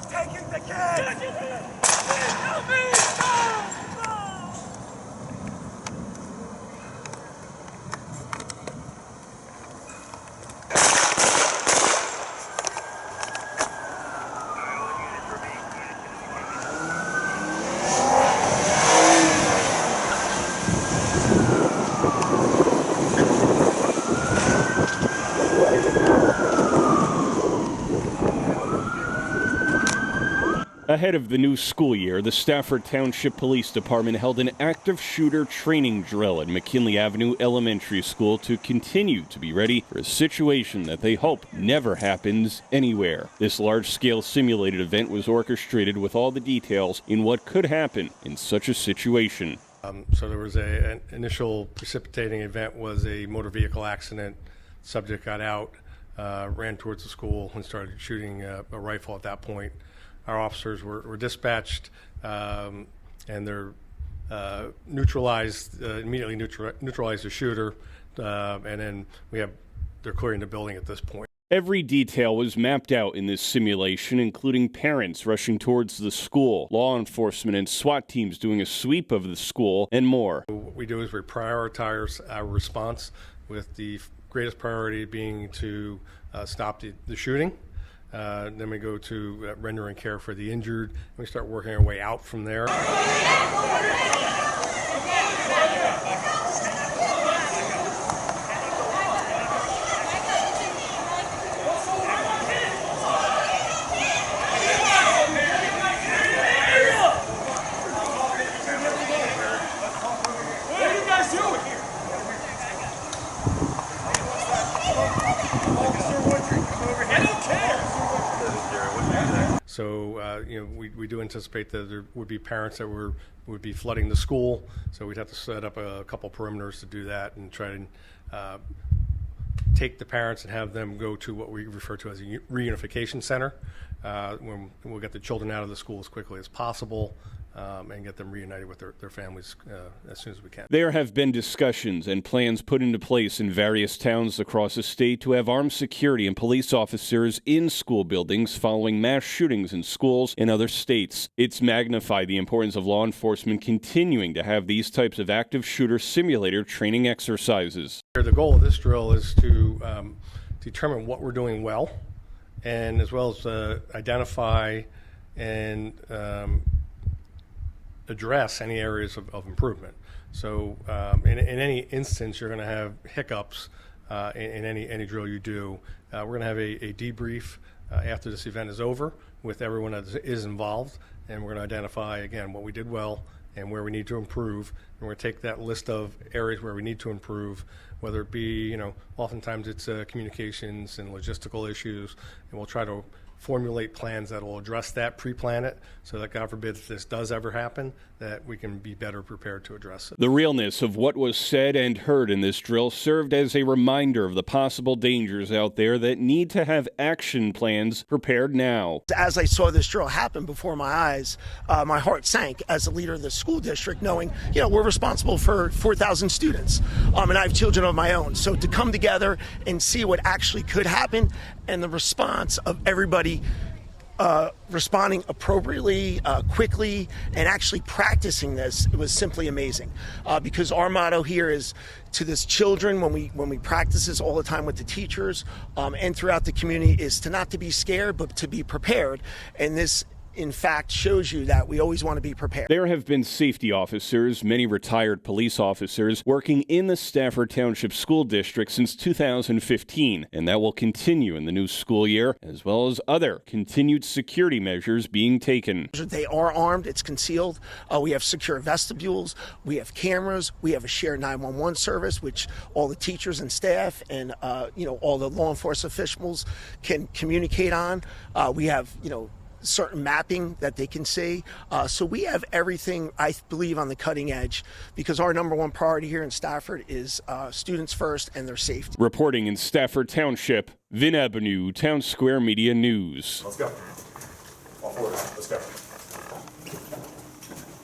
taking the kid! Help me! No! Ahead of the new school year, the Stafford Township Police Department held an active shooter training drill at McKinley Avenue Elementary School to continue to be ready for a situation that they hope never happens anywhere. This large-scale simulated event was orchestrated with all the details in what could happen in such a situation. So there was an initial precipitating event was a motor vehicle accident. Subject got out, ran towards the school and started shooting a rifle at that point. Our officers were dispatched, and they're immediately neutralized the shooter, and then they're clearing the building at this point. Every detail was mapped out in this simulation, including parents rushing towards the school, law enforcement and SWAT teams doing a sweep of the school, and more. What we do is we prioritize our response, with the greatest priority being to stop the shooting. Then we go to rendering care for the injured, and we start working our way out from there. What are you guys doing here? Officer Woodring, come over here. I don't care. So, we do anticipate that there would be parents that would be flooding the school, so we'd have to set up a couple perimeters to do that and try to take the parents and have them go to what we refer to as a reunification center, when we'll get the children out of the school as quickly as possible, and get them reunited with their families as soon as we can. There have been discussions and plans put into place in various towns across the state to have armed security and police officers in school buildings following mass shootings in schools in other states. It's magnified the importance of law enforcement continuing to have these types of active shooter simulator training exercises. The goal of this drill is to determine what we're doing well, and as well as identify and address any areas of improvement. So in any instance, you're going to have hiccups in any drill you do. We're going to have a debrief after this event is over with everyone that is involved, and we're going to identify, again, what we did well and where we need to improve. And we're going to take that list of areas where we need to improve, whether it be, oftentimes it's communications and logistical issues, and we'll try to formulate plans that will address that, pre-plan it, so that, God forbid, if this does ever happen, that we can be better prepared to address it. The realness of what was said and heard in this drill served as a reminder of the possible dangers out there that need to have action plans prepared now. As I saw this drill happen before my eyes, my heart sank as a leader of the school district, knowing, we're responsible for 4,000 students, and I have children of my own. So to come together and see what actually could happen, and the response of everybody responding appropriately, quickly, and actually practicing this, it was simply amazing. Because our motto here is to this children, when we practice this all the time with the teachers and throughout the community, is to not to be scared, but to be prepared. And this, in fact, shows you that we always want to be prepared. There have been safety officers, many retired police officers, working in the Stafford Township School District since 2015, and that will continue in the new school year, as well as other continued security measures being taken. They are armed, it's concealed. We have secure vestibules, we have cameras, we have a shared 911 service, which all the teachers and staff and all the law enforcement officials can communicate on. We have, certain mapping that they can see. So we have everything, I believe, on the cutting edge, because our number one priority here in Stafford is students first and their safety. Reporting in Stafford Township, Vin Avenue, Town Square Media News. Let's go. All forward. Let's go.